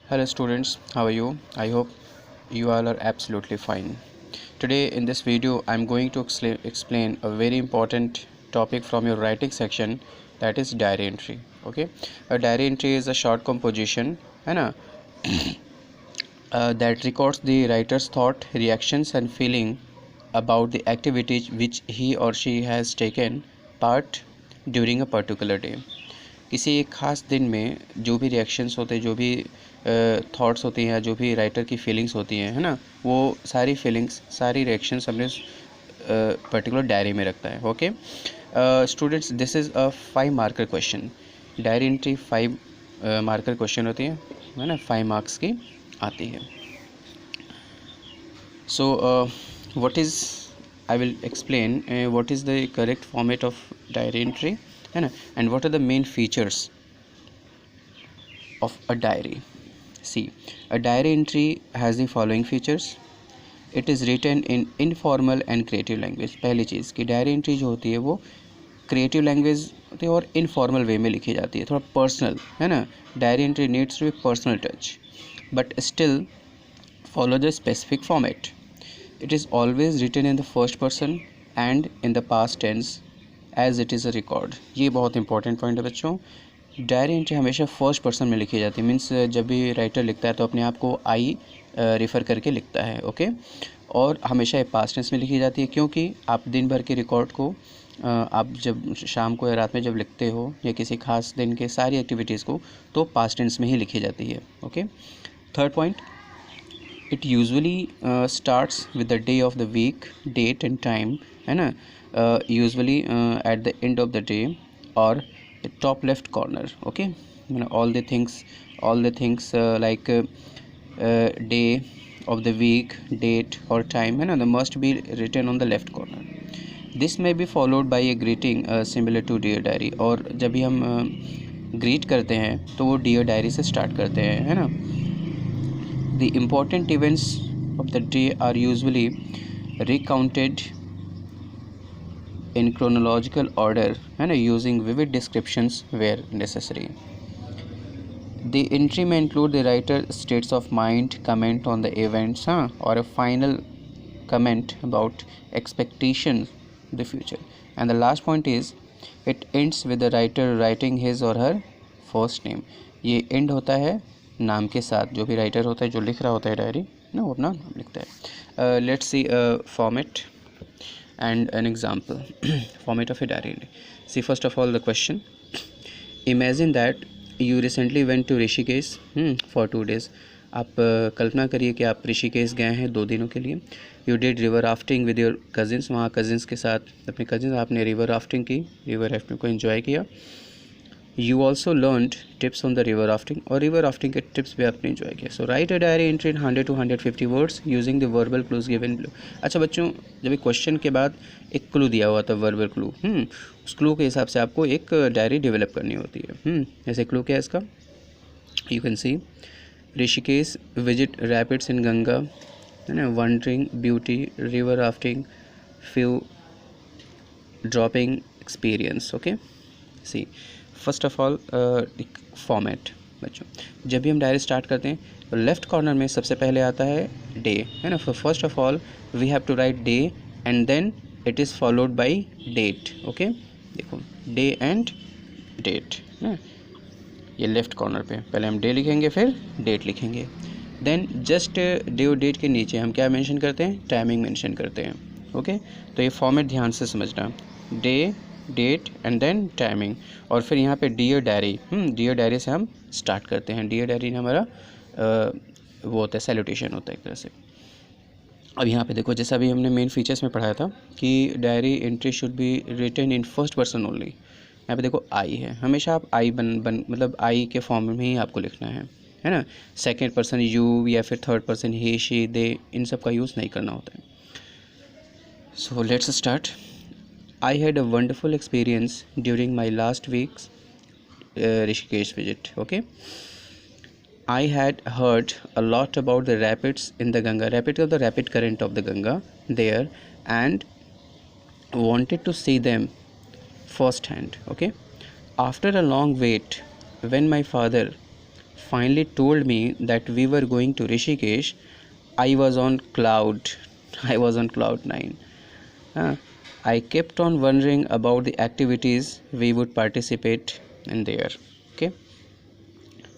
Hello students, how are you? I hope you all are absolutely fine. Today in this video I am going to explain a very important topic from your writing section, that is diary entry. Okay, a diary entry is a short composition है that records the writer's thought, reactions and feeling about the activities which he or she has taken part during a particular day. किसी एक ख़ास दिन में जो भी reactions होते हैं, जो भी थॉट्स होती हैं, जो भी राइटर की फीलिंग्स होती हैं, है ना, वो सारी फीलिंग्स, सारी रिएक्शंस हमने पर्टिकुलर डायरी में रखता है. Okay students, this is a 5 marker question. Diary entry 5 marker question होती है ना, 5 मार्क्स की आती है. So what is, I will explain what is the correct format of diary entry, है ना, and what are the main features of a diary. See, a diary entry has the following features. It is written in informal and creative language. पहली चीज़ कि diary entry जो होती है वो creative language होती है और इनफॉर्मल वे में लिखी जाती है, थोड़ा पर्सनल, है ना. Diary entry needs to be personal touch but still follow the specific format. It is always written in the first person and in the past tense as it is a record. ये बहुत important point है बच्चों. Diary entry हमेशा first person में लिखी जाती है. Means जब भी राइटर लिखता है तो अपने आप को आई रेफ़र करके लिखता है. ओके, और हमेशा पास्ट टेंस में लिखी जाती है क्योंकि आप दिन भर के रिकॉर्ड को आप जब शाम को या रात में जब लिखते हो या किसी खास दिन के सारी एक्टिविटीज़ को, तो पास्ट टेंस में ही लिखी जाती है. Okay, third point, it usually starts with the day of the week, date and time, है ना. Usually at the end of the day or the top left corner. Okay, you know, all the things like day of the week, date or time, you know, they must be written on the left corner. This may be followed by a greeting similar to dear diary. और जब भी हम greet करते हैं तो वो dear diary से start करते हैं, है ना. The important events of the day are usually recounted in chronological order and using vivid descriptions where necessary. The entry may include the writer's states of mind, comment on the events, or a final comment about expectations in the future. And the last point is, it ends with the writer writing his or her first name. ये end होता है नाम के साथ. जो भी writer होता है, जो लिख रहा होता है डायरी ना, वो अपना नाम लिखता है. Let's see format and an example. Format of a diary. See, first of all the question. Imagine that you recently went to Rishikesh for 2 days. आप कल्पना करिए कि आप ऋषिकेश गए हैं 2 दिनों के लिए. You did river rafting with your cousins. वहाँ cousins के साथ, अपने cousins, आपने river rafting की, river rafting को enjoy किया. You also learned tips on the river rafting, और river rafting के tips भी आपने enjoy किया. So write a diary entry in 100 to 150 words using the verbal clues given below. अच्छा बच्चों, जब एक क्वेश्चन के बाद एक क्लू दिया हुआ था, वर्बल क्लू, उस क्लू के हिसाब से आपको एक डायरी डेवलप करनी होती है. जैसे क्लू क्या है इसका, you can see Rishikesh, visit rapids in Ganga, है ना, wandering beauty, river rafting, few dropping experience. Okay, see first of all format. बच्चों, जब भी हम डायरी स्टार्ट करते हैं तो लेफ़्ट कॉर्नर में सबसे पहले आता है डे, है ना. First of all we have to write day and then it is followed by date. Okay, देखो डे एंड डेट ना, ये लेफ़्ट कॉर्नर पे पहले हम डे लिखेंगे, फिर डेट लिखेंगे. देन जस्ट डे और डेट के नीचे हम क्या मेंशन करते हैं, टाइमिंग मेंशन करते हैं. ओके, तो ये फॉर्मेट ध्यान से समझना. Day, date and then timing, और फिर यहाँ पे डियर डायरी. डियर डायरी से हम स्टार्ट करते हैं. डियर डायरी हमारा वो होता है, सैल्यूटेशन होता है एक तरह से. अब यहाँ पे देखो, जैसा भी हमने मेन फीचर्स में पढ़ाया था कि diary entry should be written in first person only. यहाँ पे देखो आई है, हमेशा आप आई मतलब आई के फॉर्म में ही आपको लिखना है ना. सेकेंड पर्सन यू या फिर थर्ड पर्सन ही, शी, दे, इन सब का यूज़ नहीं करना होता है. So let's start. I had a wonderful experience during my last week's Rishikesh visit. Okay, I had heard a lot about the rapids in the Ganga, rapids of the rapid current of the Ganga there, and wanted to see them firsthand. Okay, after a long wait, when my father finally told me that we were going to Rishikesh, I was on cloud. I was on cloud 9. Uh, I kept on wondering about the activities we would participate in there. Okay.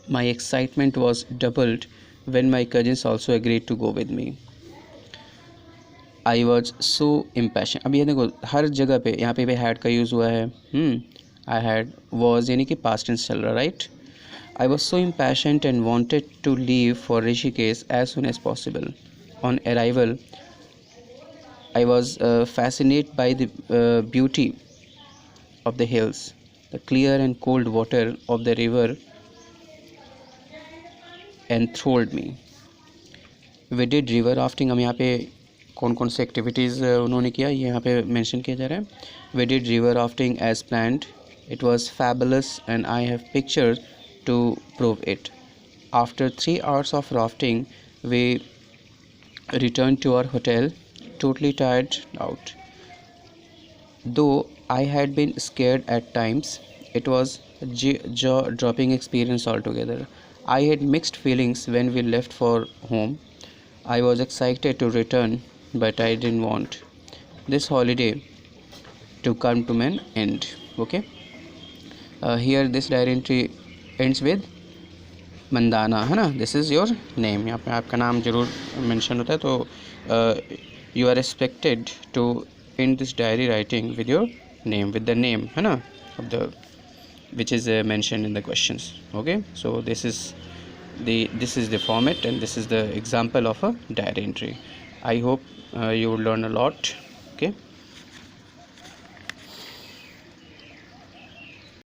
My excitement was doubled when my cousins also agreed to go with me. I was so impatient. अब ये देखो हर जगह पे यहाँ पे had का use हुआ है. आई हैड वॉज यानी कि पास्ट टेंस चल रहा, right. I was so impatient and wanted to leave for Rishikesh as soon as possible. On arrival I was fascinated by the beauty of the hills, the clear and cold water of the river enthralled me. We did river rafting. हम यहाँ पे कौन कौन से activities उन्होंने किया ये यहाँ पे मेंशन किया जा रहा है. We did river rafting as planned. It was fabulous and I have pictures to prove it. After 3 hours of rafting, we returned to our hotel, totally tired out. Though I had been scared at times, it was a jaw-dropping experience altogether. I had mixed feelings when we left for home. I was excited to return, but I didn't want this holiday to come to an end. Okay. Here this diary entry ends with Mandanna, है ना. This is your name. यहाँ पे आपका नाम जरूर mention होता है, तो you are expected to end this diary writing with your name, with the name, है ना, of the which is mentioned in the questions. Okay, so this is the format and this is the example of a diary entry. I hope you will learn a lot. Okay.